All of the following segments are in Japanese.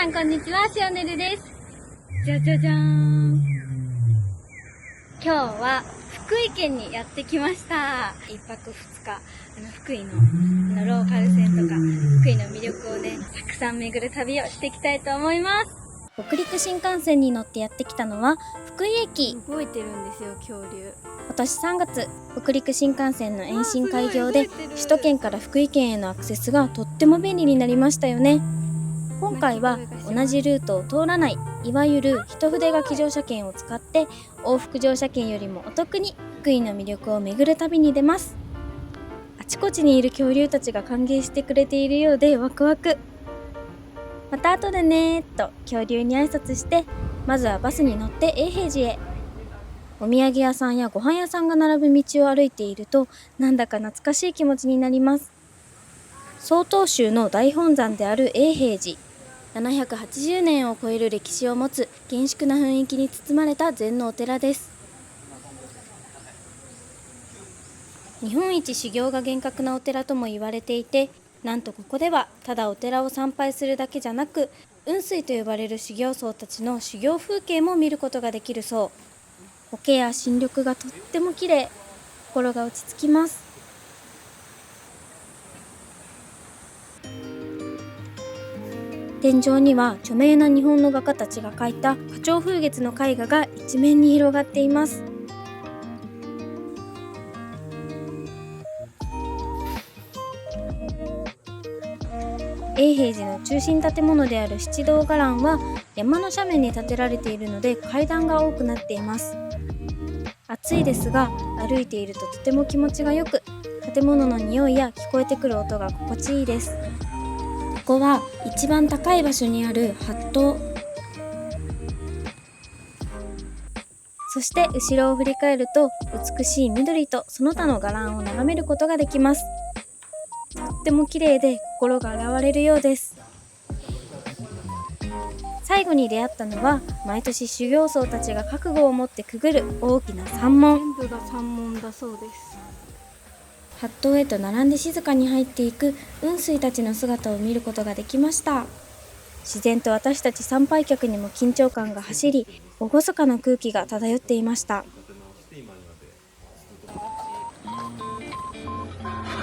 さんこんにちは、しおねるです。じゃじゃじゃーん。今日は福井県にやってきました。一泊二日、福井のローカル線とか福井の魅力をね、たくさん巡る旅をしていきたいと思います。北陸新幹線に乗ってやってきたのは福井駅。動いてるんですよ、恐竜。今年3月、北陸新幹線の延伸開業で首都圏から福井県へのアクセスがとっても便利になりましたよね。今回は同じルートを通らない、いわゆる一筆書き乗車券を使って往復乗車券よりもお得に福井の魅力を巡る旅に出ます。あちこちにいる恐竜たちが歓迎してくれているようでワクワク。また後でねーと恐竜に挨拶して、まずはバスに乗って永平寺へ。お土産屋さんやご飯屋さんが並ぶ道を歩いていると、なんだか懐かしい気持ちになります。曹洞宗の大本山である永平寺、780年を超える歴史を持つ厳粛な雰囲気に包まれた禅のお寺です。日本一修行が厳格なお寺とも言われていて、なんとここではただお寺を参拝するだけじゃなく、雲水と呼ばれる修行僧たちの修行風景も見ることができるそう。苔や新緑がとっても綺麗、心が落ち着きます。天井には著名な日本の画家たちが描いた花鳥風月の絵画が一面に広がっています。永平寺の中心建物である七堂伽藍は山の斜面に建てられているので階段が多くなっています。暑いですが歩いているととても気持ちがよく、建物の匂いや聞こえてくる音が心地いいです。ここは一番高い場所にある八塔。そして後ろを振り返ると美しい緑とその他の伽藍を眺めることができます。とっても綺麗で心が洗われるようです。最後に出会ったのは毎年修行僧たちが覚悟を持ってくぐる大きな山門。全部が山門だそうです。八塔へと並んで静かに入っていく雲水たちの姿を見ることができました。自然と私たち参拝客にも緊張感が走り、厳かな空気が漂っていました。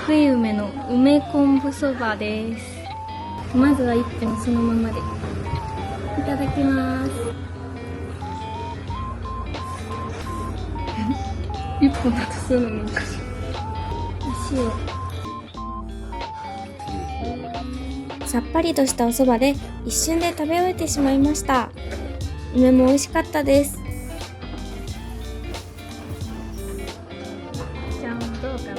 福井梅の梅昆布そばです。まずは一本そのままでいただきます。一本だとするの難しい。さっぱりとしたお蕎麦で一瞬で食べ終えてしまいました。梅も美味しかったです。じゃん、どうかな。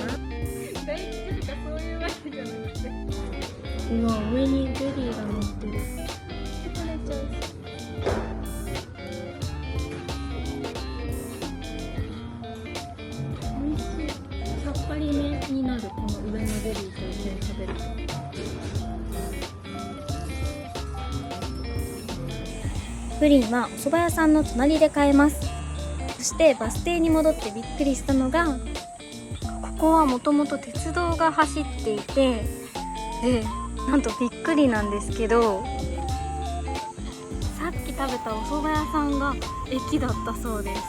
大丈夫か、そういうわけじゃなくて。うわ、上にゼリーが乗ってる。これちゃう。美味しい。さっぱりめになる、この上のゼリーと一緒に食べると。プリンはお蕎麦屋さんの隣で買えます。そしてバス停に戻ってびっくりしたのが、ここはもともと鉄道が走っていて、で、なんとびっくりなんですけど、さっき食べたお蕎麦屋さんが駅だったそうです。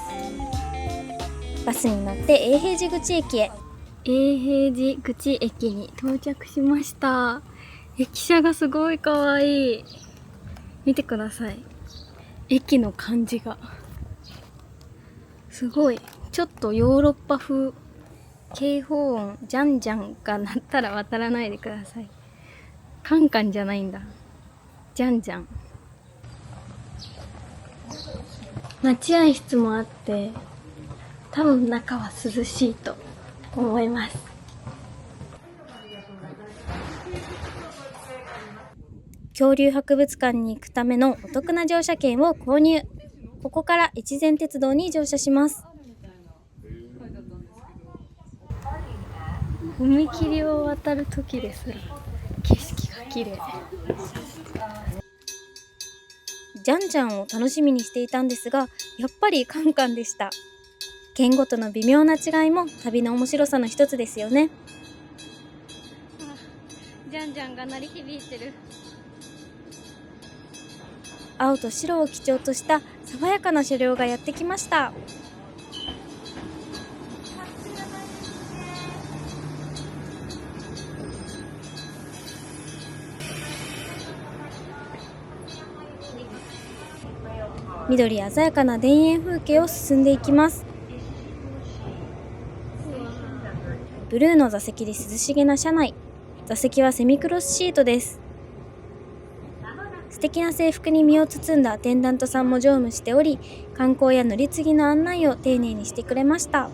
バスに乗って永平寺口駅へ。永平寺口駅に到着しました。駅舎がすごいかわいい。見てください。駅の感じがすごい、ちょっとヨーロッパ風。警報音じゃんじゃんが鳴ったら渡らないでください。カンカンじゃないんだ、じゃんじゃん。待合室もあって、多分中は涼しいと思います。恐竜博物館に行くためのお得な乗車券を購入。ここから越前鉄道に乗車します。踏切を渡る時ですら景色が綺麗。じゃんじゃんを楽しみにしていたんですが、やっぱりカンカンでした。県ごとの微妙な違いも旅の面白さの一つですよね。じゃんじゃんが鳴り響いてる。青と白を基調とした爽やかな車両がやってきました。緑鮮やかな田園風景を進んでいきます。ブルーの座席で涼しげな車内。座席はセミクロスシートです。素敵な制服に身を包んだアテンダントさんも乗務しており、観光や乗り継ぎの案内を丁寧にしてくれました。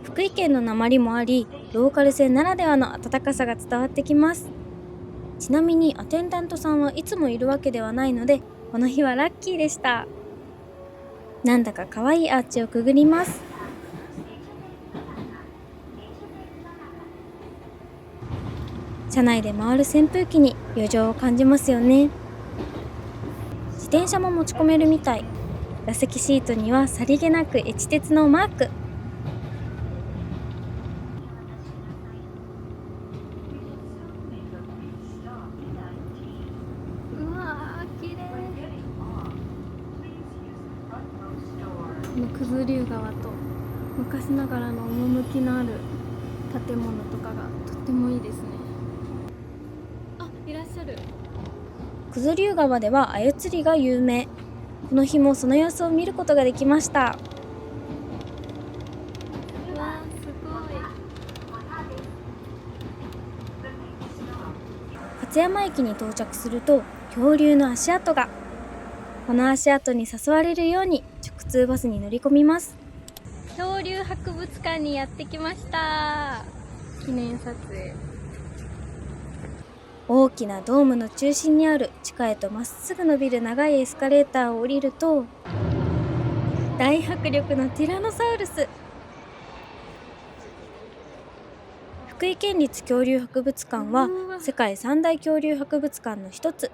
福井県の訛りもあり、ローカル線ならではの温かさが伝わってきます。ちなみにアテンダントさんはいつもいるわけではないので、この日はラッキーでした。なんだか可愛いアーチをくぐります。車内で回る扇風機に余剰を感じますよね。自転車も持ち込めるみたい。座席シートにはさりげなくエチ鉄のマーク。うわー、綺麗。この九頭竜川と昔ながらの趣のある建物とかがとってもいいですね。あ、いらっしゃる。九頭竜川では鮎釣りが有名。この日もその様子を見ることができました。うわー、すごい。勝山駅に到着すると恐竜の足跡が。この足跡に誘われるように直通バスに乗り込みます。恐竜博物館にやってきました。記念撮影。大きなドームの中心にある地下へとまっすぐ伸びる長いエスカレーターを降りると、大迫力のティラノサウルス。福井県立恐竜博物館は世界三大恐竜博物館の一つ。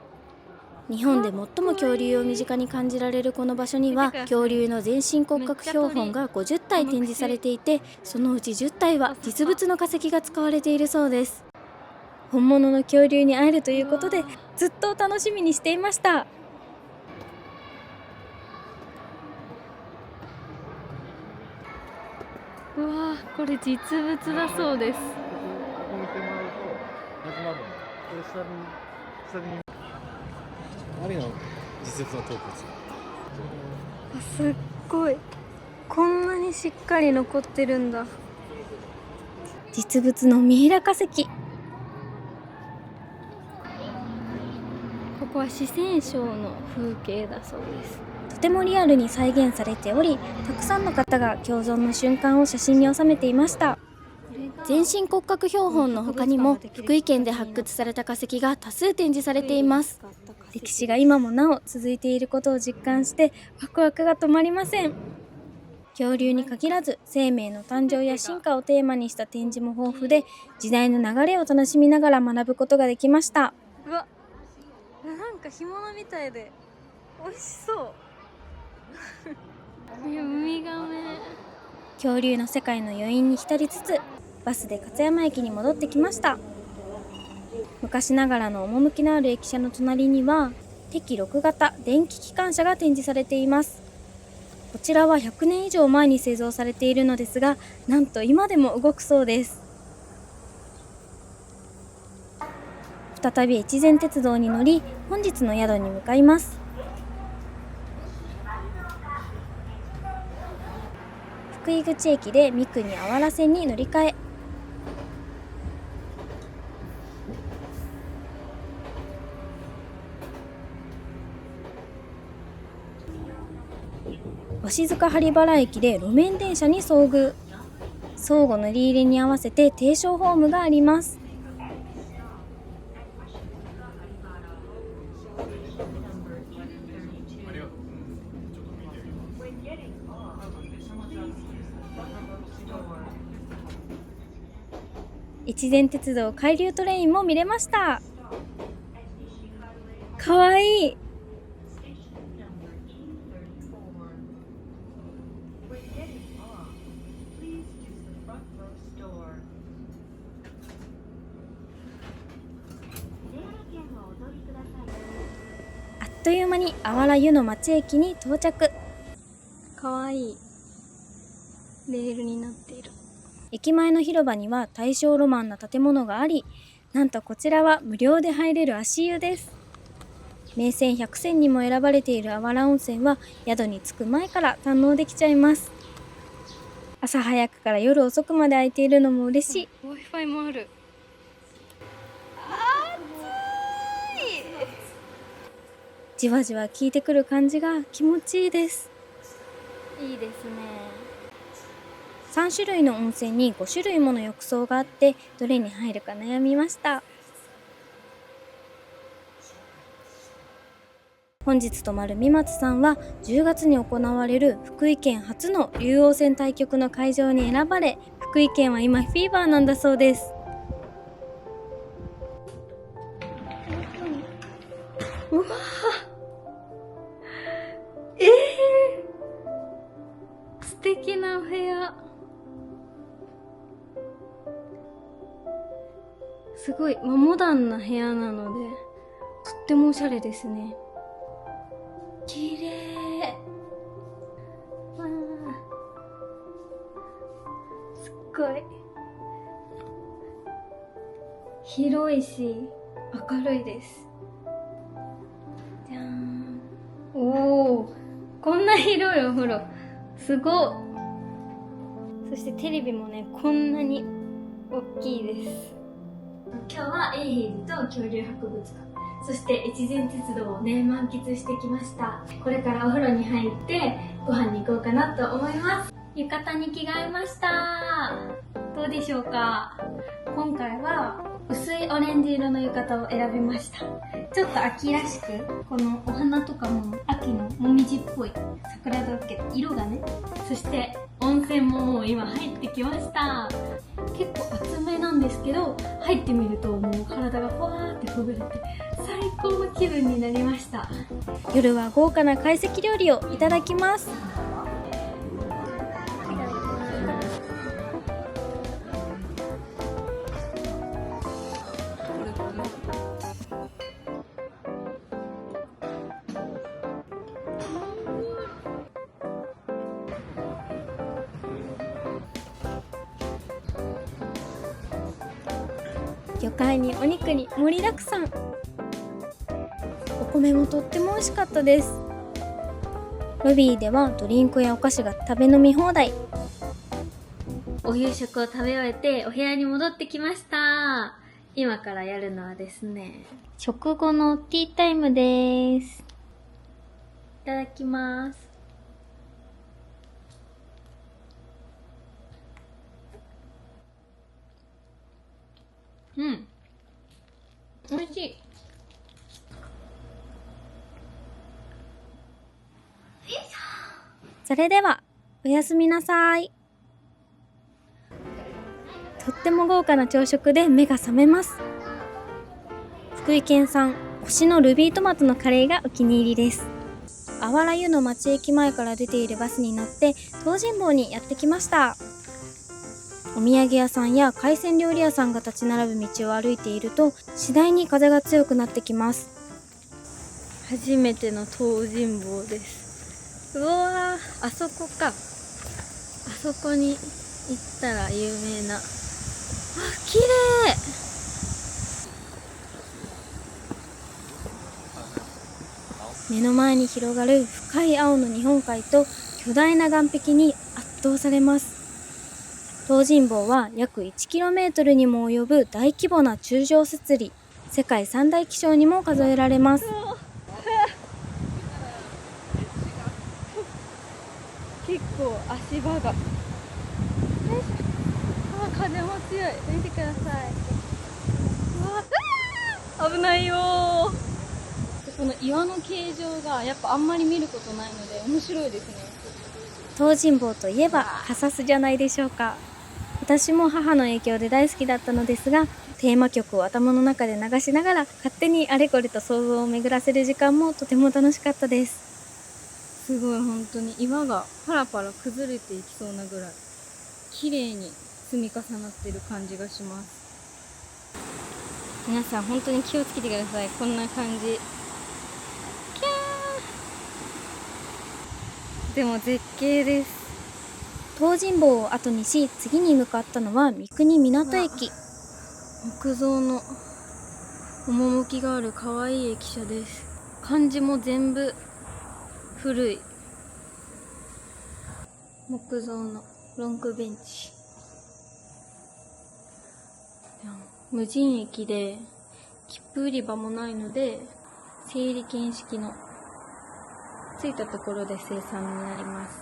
日本で最も恐竜を身近に感じられるこの場所には、恐竜の全身骨格標本が50体展示されていて、そのうち10体は実物の化石が使われているそうです。本物の恐竜に会えるということで、ずっと楽しみにしていました。うわー、これ実物だそうです。あれの実物の頭骨。すっごい、こんなにしっかり残ってるんだ。実物のミイラ化石。ここは四川省の風景だそうです。とてもリアルに再現されており、たくさんの方が共存の瞬間を写真に収めていました。全身骨格標本の他にも福井県で発掘された化石が多数展示されています。歴史が今もなお続いていることを実感してワクワクが止まりません。恐竜に限らず生命の誕生や進化をテーマにした展示も豊富で、時代の流れを楽しみながら学ぶことができました。うわ、なんか干物みたいで美味しそうウミガメ。恐竜の世界の余韻に浸りつつバスで勝山駅に戻ってきました。昔ながらの趣のある駅舎の隣には敵6型電気機関車が展示されています。こちらは100年以上前に製造されているのですが、なんと今でも動くそうです。再び越前鉄道に乗り、本日の宿に向かいます。福井口駅で三国あわら線に乗り換え。鷲塚針原駅で路面電車に遭遇。相互乗り入れに合わせて停車ホームがあります。越前鉄道海流トレインも見れました。かわいい。あっとという間にあわら湯の町駅に到着。かわいいレールになっている。駅前の広場には大正ロマンな建物があり、なんとこちらは無料で入れる足湯です。名泉100選にも選ばれているあわら温泉は宿に着く前から堪能できちゃいます。朝早くから夜遅くまで空いているのも嬉しい。Wi-Fi もある。暑い。じわじわ効いてくる感じが気持ちいいです。いいですね。3種類の温泉に5種類もの浴槽があって、どれに入るか悩みました。本日泊まる三松さんは10月に行われる福井県初の竜王戦対局の会場に選ばれ、福井県は今フィーバーなんだそうです。うわ素敵なお部屋。すごいモダンな部屋なのでとってもおしゃれですね。綺麗。わあ、すっごい広いし明るいです。じゃーん。おお、こんな広いお風呂すごっ。そしてテレビもね、こんなに大きいです。今日は永平寺と恐竜博物館、そして越前鉄道をね満喫してきました。これからお風呂に入ってご飯に行こうかなと思います。浴衣に着替えました。どうでしょうか。今回は薄いオレンジ色の浴衣を選びました。ちょっと秋らしく、このお花とかも秋のもみじっぽい桜だけど色がね。そして温泉ももう今入ってきました。結構厚めなんですけど、入ってみるともう体がふわーってほぐれて最高の気分になりました。夜は豪華な懐石料理をいただきます。魚介にお肉に盛りだくさん。お米もとっても美味しかったです。ロビーではドリンクやお菓子が食べ飲み放題。お夕食を食べ終えてお部屋に戻ってきました。今からやるのはですね、食後のティータイムです。いただきます。うん、美味しい。それではおやすみなさい。とっても豪華な朝食で目が覚めます。福井県産星のルビートマトのカレーがお気に入りです。あわら湯の町駅前から出ているバスに乗って東尋坊にやってきました。お土産屋さんや海鮮料理屋さんが立ち並ぶ道を歩いていると、次第に風が強くなってきます。初めての東尋坊です。うわー、あそこか。あそこに行ったら有名な、あ、綺麗。目の前に広がる深い青の日本海と巨大な岸壁に圧倒されます。東尋坊は約 1km にも及ぶ大規模な柱状節理、世界三大気象にも数えられます。結構足場が、風も強い。見てください。うわ、危ないよー。この岩の形状がやっぱあんまり見ることないので面白いですね。東尋坊といえば笠須じゃないでしょうか。私も母の影響で大好きだったのですが、テーマ曲を頭の中で流しながら勝手にあれこれと想像を巡らせる時間もとても楽しかったです。すごい、本当に岩がパラパラ崩れていきそうなぐらい綺麗に積み重なってる感じがします。皆さん本当に気をつけてください。こんな感じ。キャーでも絶景です。東尋坊を後にし、次に向かったのは三国港駅。木造の趣がある可愛い駅舎です。漢字も全部古い木造のロングベンチ。無人駅で切符売り場もないので、整理券式の着いたところで生産になります。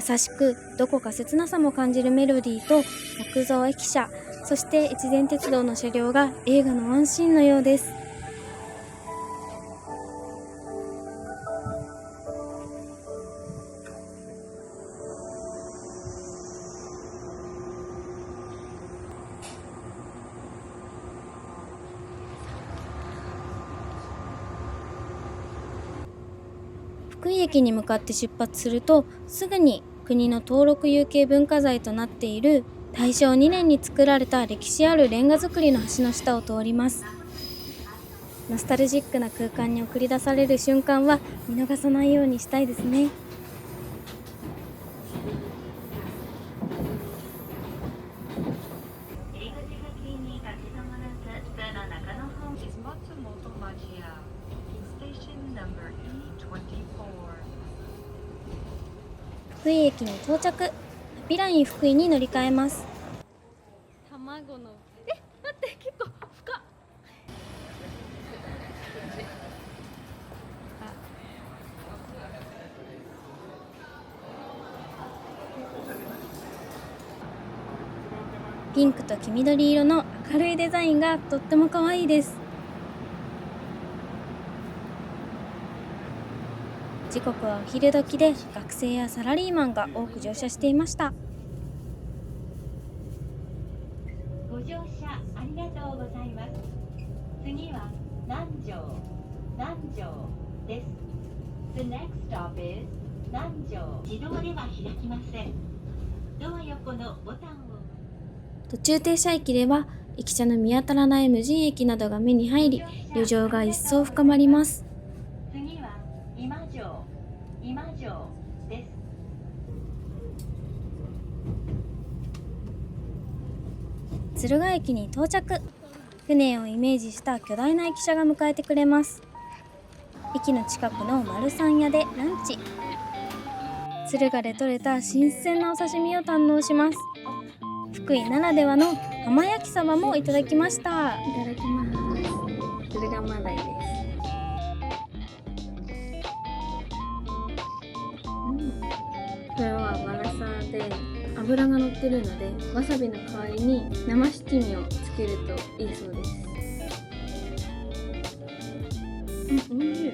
優しくどこか切なさも感じるメロディーと木造駅舎、そして越前鉄道の車両が映画のワンシーンのようです。福井駅に向かって出発すると、すぐに国の登録有形文化財となっている大正2年に作られた歴史あるレンガ造りの橋の下を通ります。ノスタルジックな空間に送り出される瞬間は見逃さないようにしたいですね。福井駅に到着。ハピライン福井に乗り換えます。卵の待って結構深っ。ピンクと黄緑色の明るいデザインがとっても可愛いです。時刻はお昼時で、学生やサラリーマンが多く乗車していました。ご乗車ありがとうございます。次は南城です。The next stop is 南城。自動では開きません。ドア横のボタンを。途中停車駅では駅舎の見当たらない無人駅などが目に入り、旅情が一層深まります。次は今城です。敦賀駅に到着。船をイメージした巨大な駅舎が迎えてくれます。駅の近くの丸三屋でランチ。敦賀で採れた新鮮なお刺身を堪能します。福井ならではの浜焼きそばもいただきました。いただきます。敦賀マダイです。これはマラサーで油が乗ってるので、わさびの代わりに生七味をつけるといいそうです。おいしい。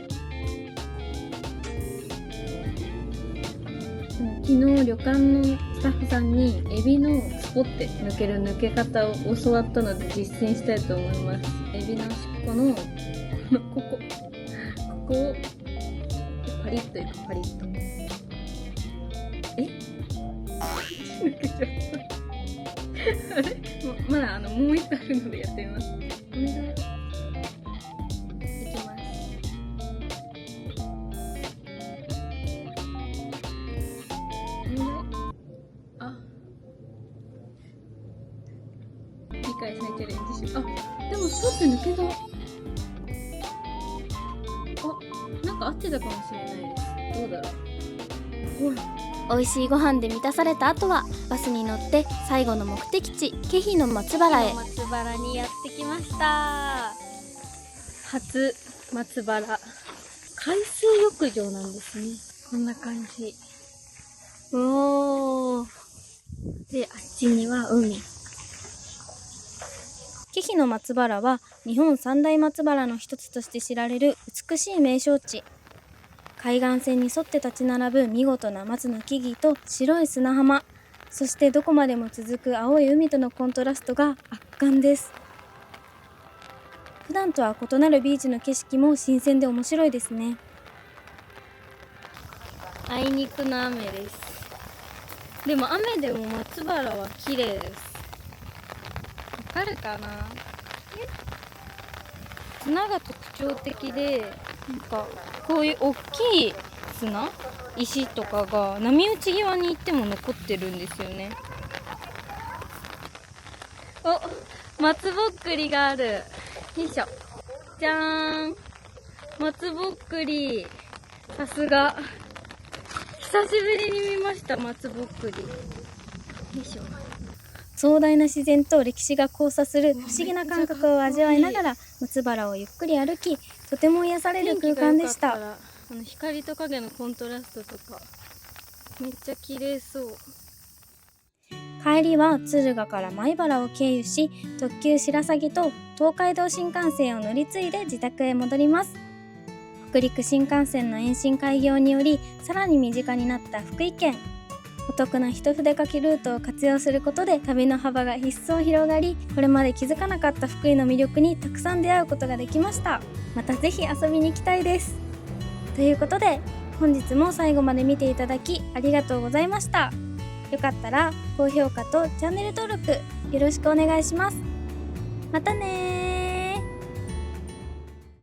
昨日旅館のスタッフさんにエビのスポって抜ける抜け方を教わったので実践したいと思います。エビの尻尾のここをパリッといく。パリッと抜けちゃったあれまだもう一個あるのでやってみます。お願い。いきます。理解再チャレンジしよう。でもスポッて抜けた。なんか合ってたかもしれないです。どうだろう。ほら、美味しいご飯で満たされた後はバスに乗って最後の目的地気比の松原へ。松原にやってきました。初松原海水浴場なんですね。こんな感じ。おー。で、あっちには海。気比の松原は日本三大松原の一つとして知られる美しい名勝地。海岸線に沿って立ち並ぶ見事な松の木々と白い砂浜、そしてどこまでも続く青い海とのコントラストが圧巻です。普段とは異なるビーチの景色も新鮮で面白いですね。あいにくの雨です。でも雨でも松原は綺麗です。わかるかな？砂が特徴的で、なんかこういう大きい砂、石とかが波打ち際に行っても残ってるんですよね。お、松ぼっくりがある。よいしょ。じゃーん。松ぼっくり。さすが。久しぶりに見ました、松ぼっくり。よいしょ。壮大な自然と歴史が交差する不思議な感覚を味わいながら松原をゆっくり歩き、とても癒される空間でした。光と影のコントラストとかめっちゃ綺麗そう。帰りは敦賀から米原を経由し、特急白鷺と東海道新幹線を乗り継いで自宅へ戻ります。北陸新幹線の延伸開業によりさらに身近になった福井県。お得な一筆書きルートを活用することで旅の幅が一層広がり、これまで気づかなかった福井の魅力にたくさん出会うことができました。またぜひ遊びに行きたいです。ということで本日も最後まで見ていただきありがとうございました。よかったら高評価とチャンネル登録よろしくお願いします。またねー。